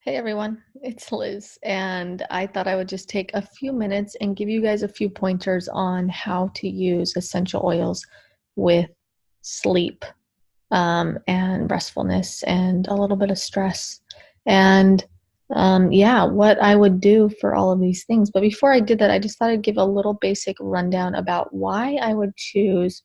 Hey everyone, it's Liz, and I thought I would just take a few minutes and give you guys a few pointers on how to use essential oils with sleep, and restfulness and a little bit of stress. And yeah, what I would do for all of these things. But before I did that, I just thought I'd give a little basic rundown about why I would choose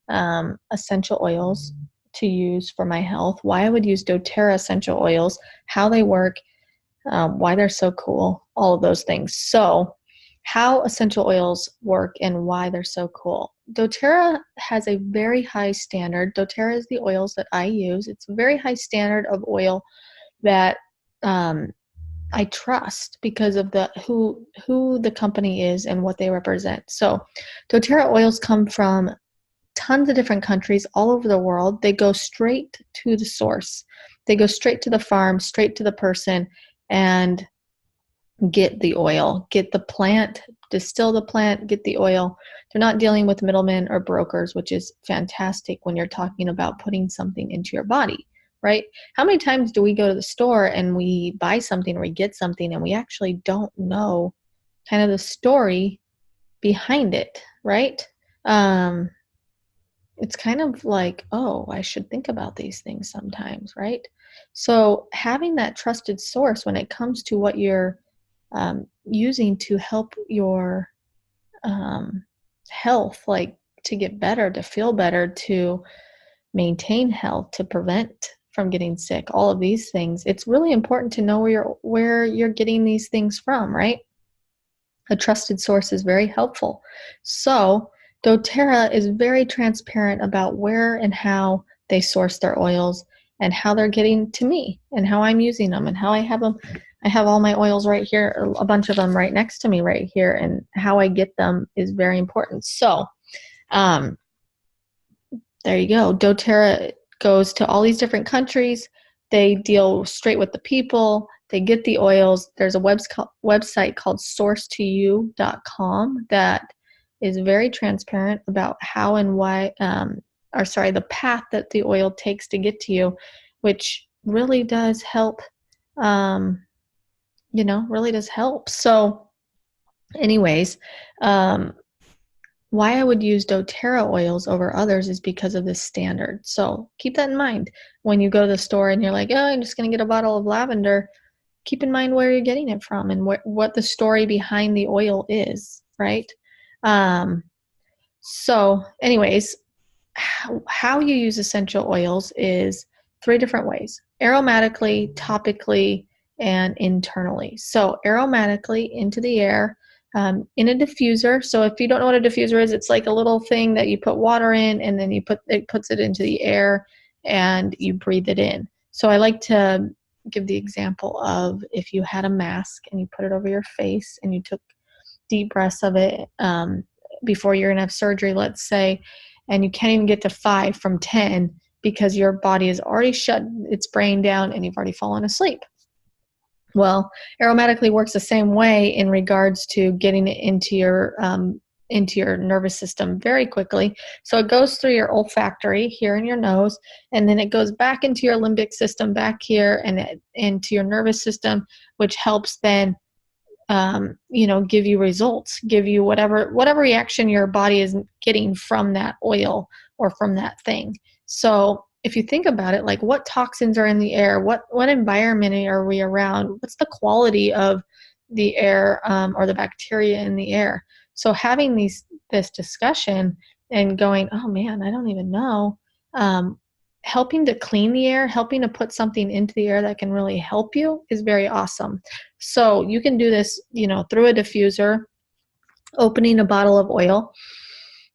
essential oils to use for my health, why I would use doTERRA essential oils, how they work, why they're so cool, all of those things. So, how essential oils work and why they're so cool. doTERRA has a very high standard. doTERRA is the oils that I use. It's a very high standard of oil that um, I trust because of the who the company is and what they represent. So, doTERRA oils come from tons of different countries all over the world. They go straight to the source. They go straight to the farm, straight to the person, and get the oil, get the plant, distill the plant, get the oil. They're not dealing with middlemen or brokers, which is fantastic when you're talking about putting something into your body, right? How many times do we go to the store and we buy something or we get something and we actually don't know kind of the story behind it, right? Um, it's kind of like, oh, I should think about these things sometimes, right? So having that trusted source when it comes to what you're using to help your um, health, like to get better, to feel better, to maintain health, to prevent from getting sick, all of these things, it's really important to know where you're getting these things from, right? A trusted source is very helpful. So, doTERRA is very transparent about where and how they source their oils and how they're getting to me and how I'm using them and how I have them. I have all my oils right here, a bunch of them right next to me right here, and how I get them is very important. So, um, there you go. doTERRA goes to all these different countries. They deal straight with the people. They get the oils. There's a website called sourcetoyou.com that is very transparent about how and why, or sorry, the path that the oil takes to get to you, which really does help, um, really does help. So, anyways, um, why I would use doTERRA oils over others is because of this standard. So keep that in mind when you go to the store and you're like, oh, I'm just going to get a bottle of lavender. Keep in mind where you're getting it from and what the story behind the oil is, right? Um, so, anyways, how you use essential oils is three different ways: aromatically, topically, and internally. So, aromatically into the air, in a diffuser. So, if you don't know what a diffuser is, it's like a little thing that you put water in, and then it puts it into the air, and you breathe it in. So, I like to give the example of if you had a mask and you put it over your face and you took deep breaths of it, before you're going to have surgery, let's say, and you can't even get to 5 from 10 because your body has already shut its brain down and you've already fallen asleep. Well, aromatically works the same way in regards to getting it into your nervous system very quickly. So it goes through your olfactory here in your nose, and then it goes back into your limbic system back here and into your nervous system, which helps then give you results, give you whatever reaction your body is getting from that oil or from that thing. So if you think about it, like what toxins are in the air, what environment are we around, what's the quality of the air, or the bacteria in the air. So having this discussion and going, oh man, I don't even know, helping to clean the air, helping to put something into the air that can really help you is very awesome. So you can do this, through a diffuser, opening a bottle of oil,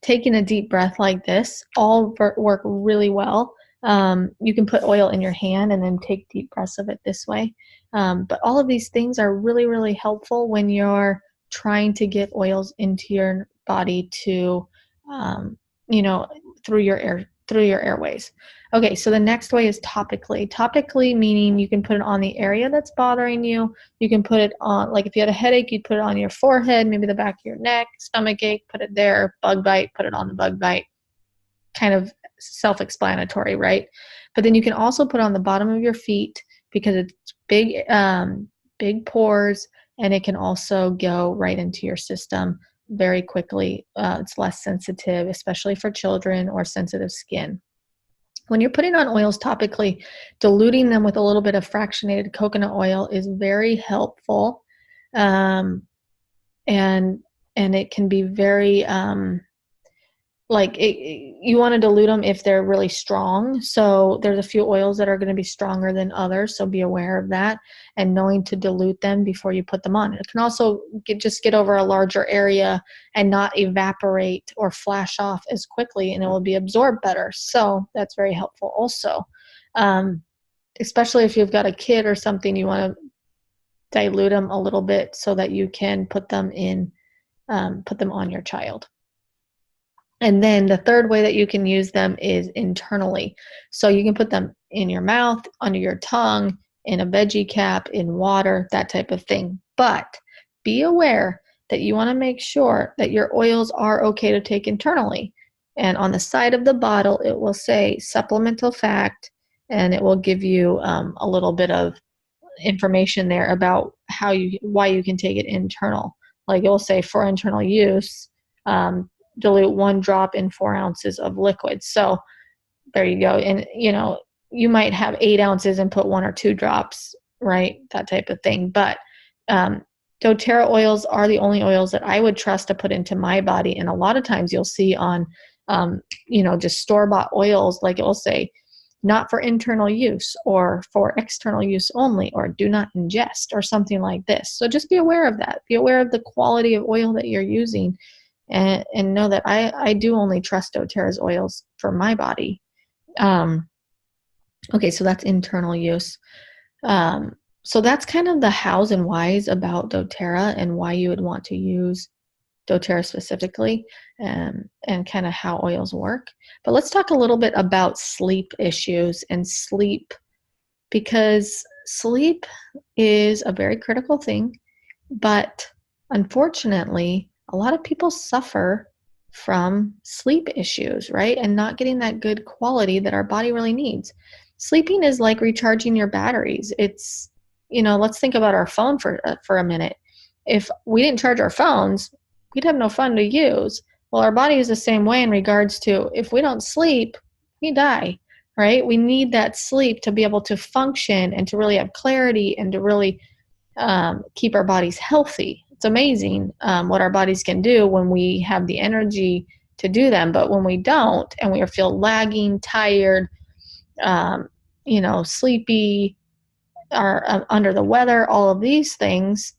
taking a deep breath like this, all work really well. You can put oil in your hand and then take deep breaths of it this way. But all of these things are really, really helpful when you're trying to get oils into your body to, um, you know, through your airways. Okay, so the next way is topically. Topically meaning you can put it on the area that's bothering you. You can put it on, like if you had a headache, you'd put it on your forehead, maybe the back of your neck, stomach ache, put it there, bug bite, put it on the bug bite. Kind of self-explanatory, right? But then you can also put it on the bottom of your feet. because it's big pores, and it can also go right into your system very quickly. It's less sensitive, especially for children or sensitive skin. When you're putting on oils topically, diluting them with a little bit of fractionated coconut oil is very helpful. Um, and it can be very you want to dilute them if they're really strong. So there's a few oils that are going to be stronger than others, so be aware of that and knowing to dilute them before you put them on. It can also get over a larger area and not evaporate or flash off as quickly, and it will be absorbed better. So that's very helpful also. Especially if you've got a kid or something, you want to dilute them a little bit so that you can put them on your child. And then the third way that you can use them is internally. So you can put them in your mouth, under your tongue, in a veggie cap, in water, that type of thing. But be aware that you want to make sure that your oils are okay to take internally. And on the side of the bottle, it will say supplemental fact, and it will give you a little bit of information there about why you can take it internal. Like it will say for internal use, dilute 1 drop in 4 ounces of liquid. So there you go. And you might have 8 ounces and put 1 or 2 drops, right? That type of thing. But doTERRA oils are the only oils that I would trust to put into my body. And a lot of times you'll see on, just store-bought oils, like it will say, not for internal use or for external use only, or do not ingest or something like this. So just be aware of that. Be aware of the quality of oil that you're using, and know that I do only trust doTERRA's oils for my body. Okay, so that's internal use. So that's kind of the hows and whys about doTERRA and why you would want to use doTERRA specifically, and kind of how oils work. But let's talk a little bit about sleep issues and sleep, because sleep is a very critical thing, but unfortunately, a lot of people suffer from sleep issues, right? And not getting that good quality that our body really needs. Sleeping is like recharging your batteries. It's, let's think about our phone for a minute. If we didn't charge our phones, we'd have no phone to use. Well, our body is the same way in regards to if we don't sleep, we die, right? We need that sleep to be able to function and to really have clarity and to really keep our bodies healthy. It's amazing what our bodies can do when we have the energy to do them. But when we don't, and we feel lagging, tired, sleepy, or under the weather, all of these things,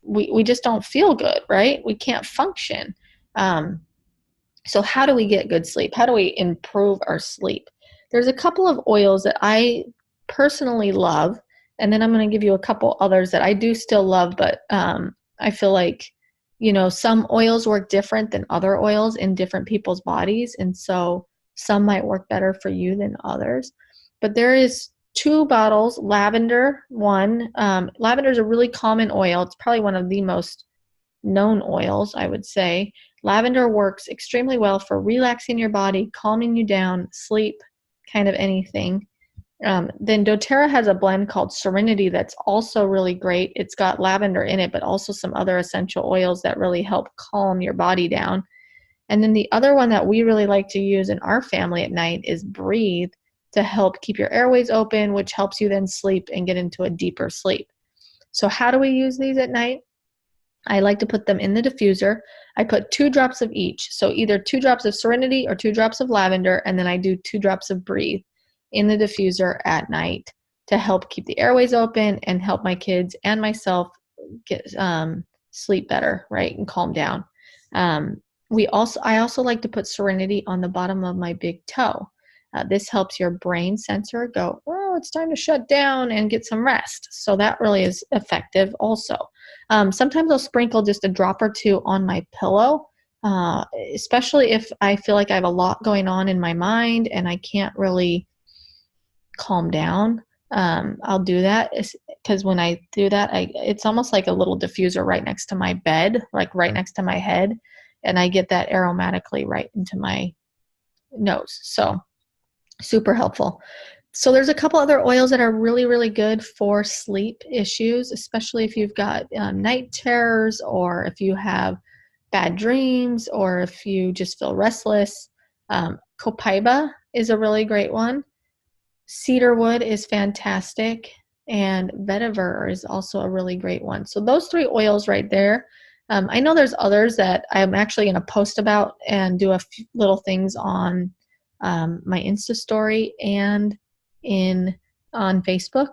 we just don't feel good, right? We can't function. So how do we get good sleep? How do we improve our sleep? There's a couple of oils that I personally love, and then I'm going to give you a couple others that I do still love, but I feel like, some oils work different than other oils in different people's bodies, and so some might work better for you than others. But there is 2 bottles, lavender one. Lavender is a really common oil. It's probably one of the most known oils, I would say. Lavender works extremely well for relaxing your body, calming you down, sleep, kind of anything. Then doTERRA has a blend called Serenity that's also really great. It's got lavender in it, but also some other essential oils that really help calm your body down. And then the other one that we really like to use in our family at night is Breathe, to help keep your airways open, which helps you then sleep and get into a deeper sleep. So how do we use these at night? I like to put them in the diffuser. I put 2 drops of each. So either 2 drops of Serenity or 2 drops of lavender, and then I do 2 drops of Breathe in the diffuser at night to help keep the airways open and help my kids and myself get sleep better, right, and calm down. I also like to put Serenity on the bottom of my big toe. This helps your brain sensor go, oh, it's time to shut down and get some rest. So that really is effective also. Sometimes I'll sprinkle just a drop or 2 on my pillow, especially if I feel like I have a lot going on in my mind and I can't really calm down. I'll do that because when I do that, it's almost like a little diffuser right next to my bed, like right next to my head, and I get that aromatically right into my nose. So super helpful. So there's a couple other oils that are really, really good for sleep issues, especially if you've got night terrors, or if you have bad dreams, or if you just feel restless. Copaiba is a really great one. Cedarwood is fantastic, and vetiver is also a really great one. So those three oils right there. I know there's others that I'm actually going to post about and do a few little things on my Insta story and in on Facebook,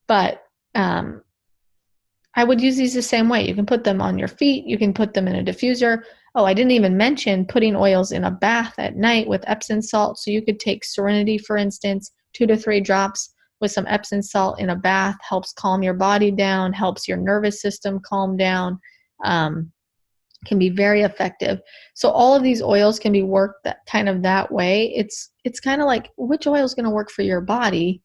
but I would use these the same way. You can put them on your feet. You can put them in a diffuser. Oh, I didn't even mention putting oils in a bath at night with Epsom salt. So you could take Serenity, for instance, 2 to 3 drops with some Epsom salt in a bath, helps calm your body down, helps your nervous system calm down, can be very effective. So all of these oils can be worked that way. It's kind of like which oil is going to work for your body.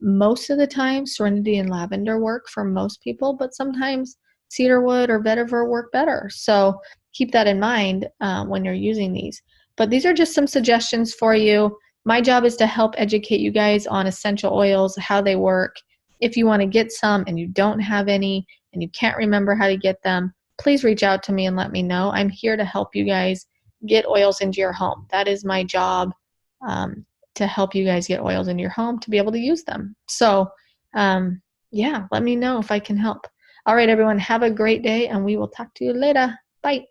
Most of the time, Serenity and lavender work for most people, but sometimes cedarwood or vetiver work better. So keep that in mind when you're using these. But these are just some suggestions for you. My job is to help educate you guys on essential oils, how they work. If you want to get some and you don't have any and you can't remember how to get them, please reach out to me and let me know. I'm here to help you guys get oils into your home. That is my job. To help you guys get oils into your home to be able to use them. So, yeah, let me know if I can help. All right, everyone, have a great day, and we will talk to you later. Bye.